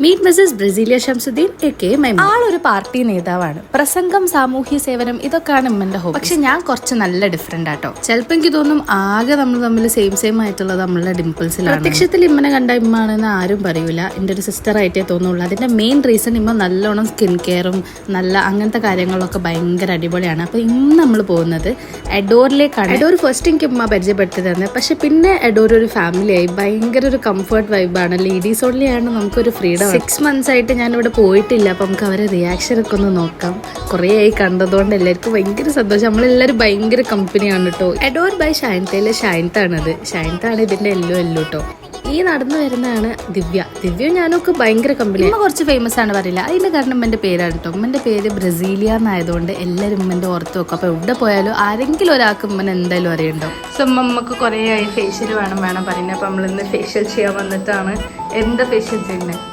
Meet Mrs Brasilia Shamsuddin A K. Maimoona. ആളൊരു party നേതാവാണ്. പ്രസംഗം, സാമൂഹ്യ സേവനം ഇതൊക്കെയാണ് ഉമ്മന്റെ ഹോബി. പക്ഷെ ഞാൻ കുറച്ച് നല്ല ഡിഫറെന്റ് ആട്ടോ. ചിലപ്പോൾ എനിക്ക് തോന്നും ആകെ നമ്മൾ തമ്മിൽ സെയിം ആയിട്ടുള്ളത് നമ്മളുടെ ഡിംപിൾസിലാണ്. പ്രത്യക്ഷത്തിൽ ഇമ്മനെ കണ്ട ഇമ്മാണെന്ന് ആരും പറയൂല. എൻ്റെ ഒരു സിസ്റ്റർ ആയിട്ടേ തോന്നുള്ളൂ. അതിന്റെ മെയിൻ റീസൺ ഇമ്മ നല്ലോണം സ്കിൻ കെയറും നല്ല അങ്ങനത്തെ കാര്യങ്ങളൊക്കെ ഭയങ്കര അടിപൊളിയാണ്. അപ്പൊ ഇന്ന് നമ്മൾ പോകുന്നത് എഡോറിലേക്കാണ്. എഡോർ ഫസ്റ്റ് എനിക്ക് ഉമ്മ പരിചയപ്പെടുത്തി തന്നെ. പക്ഷെ പിന്നെ എഡോർ ഒരു ഫാമിലിയായി ഭയങ്കര ഒരു കംഫർട്ട് വൈബാണ്. ലേഡീസ് ഓൺലി ആണ്, നമുക്കൊരു ഫ്രീഡം. 6 months ആയിട്ട് ഞാനിവിടെ പോയിട്ടില്ല. അപ്പം നമുക്ക് അവരെ റിയാക്ഷൻ ഒക്കെ ഒന്ന് നോക്കാം. കുറേ ആയി കണ്ടതുകൊണ്ട് എല്ലാവർക്കും ഭയങ്കര സന്തോഷം. നമ്മളെല്ലാവരും ഭയങ്കര കമ്പനിയാണ് കേട്ടോ. എഡോർ ബൈ ഷൈൻതയിലെ ഷൈൻത്താണത്. ഷൈൻത്താണ് ഇതിന്റെ എല്ലോ കേട്ടോ. ഈ നടന്നു വരുന്നതാണ് ദിവ്യ ഞാനൊക്കെ ഭയങ്കര കമ്പനി. ഉമ്മ കുറച്ച് ഫേമസ് ആണ് പറയില്ല. അതിന്റെ കാരണം ഉമ്മന്റെ പേരാണ് കേട്ടോ. ഉമ്മന്റെ പേര് ബ്രസീലിയ എന്നായതുകൊണ്ട് എല്ലാവരും ഉമ്മന്റെ ഓർത്ത് വെക്കും. അപ്പൊ എവിടെ പോയാലും ആരെങ്കിലും ഒരാൾക്ക് ഉമ്മനെ എന്തായാലും അറിയണ്ടോ. സോ ഉമ്മക്ക് കുറേ ആയി ഫേഷ്യൽ വേണം പറയുന്നത്. അപ്പൊ നമ്മളിന്ന് ഫേഷ്യൽ ചെയ്യാൻ വന്നിട്ടാണ്. എന്താ ഫേഷ്യൽ ചെയ്യുന്നത്?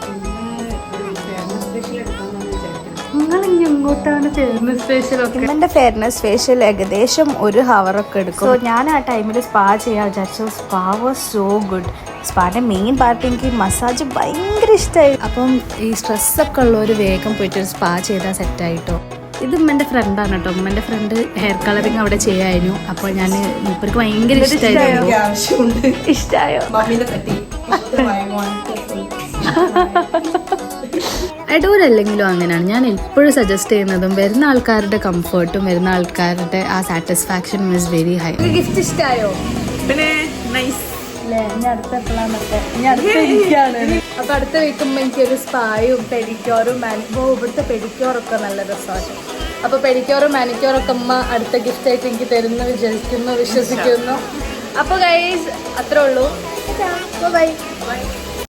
ഇമ്മന്റെ ഫെയർനെസ് ഫേഷ്യൽ ഏകദേശം 1 hour ഒക്കെ എടുക്കും. സോ ഞാൻ ആ ടൈമിൽ സ്പാ ചെയ്യാൻ വിചാരിച്ചു. Spa was so good. സ്പാന്റെ മെയിൻ പാർട്ട് എനിക്ക് മസാജ് ഭയങ്കര ഇഷ്ടമായി. അപ്പം ഈ സ്ട്രെസ്സൊക്കെ ഉള്ളവർ വേഗം പോയിട്ടൊരു സ്പാ ചെയ്താൽ സെറ്റായിട്ടോ. ഇത് ഉമ്മന്റെ ഫ്രണ്ടാണ് കേട്ടോ. ഉമ്മന്റെ ഫ്രണ്ട് ഹെയർ കളറിങ് അവിടെ ചെയ്യായിരുന്നു. അപ്പോൾ ഞാൻ മൂപ്പർക്ക് ഭയങ്കര ഇഷ്ടമായോ? എഡോർ അല്ലെങ്കിലും അങ്ങനെയാണ്. ഞാൻ എപ്പോഴും സജസ്റ്റ് ചെയ്യുന്നതും വരുന്ന ആൾക്കാരുടെ കംഫർട്ടും വരുന്ന ആൾക്കാരുടെ ആ സാറ്റിസ്ഫാക്ഷനും ഇസ് വെരി ഹൈ. ഗിഫ്റ്റ് ഇഷ്ടമായോ? പിന്നെ നൈസ് അല്ലേ? ഇനി അടുത്ത എപ്പോഴാന്നൊക്കെ അപ്പൊ അടുത്ത വെക്കുമ്പോ എനിക്കൊരു സ്പായും പെഡിക്യൂറും ഇവിടുത്തെ പെഡിക്യൂറൊക്കെ നല്ല രസമാണ്. അപ്പൊ പെഡിക്യൂറും മാനിക്യൂറൊക്കെ അമ്മ അടുത്ത ഗിഫ്റ്റ് ആയിട്ട് എനിക്ക് തരുന്നു വിശ്വസിക്കുന്നു. അപ്പൊ ഗൈസ് അത്രേ ഉള്ളൂ. ബൈ.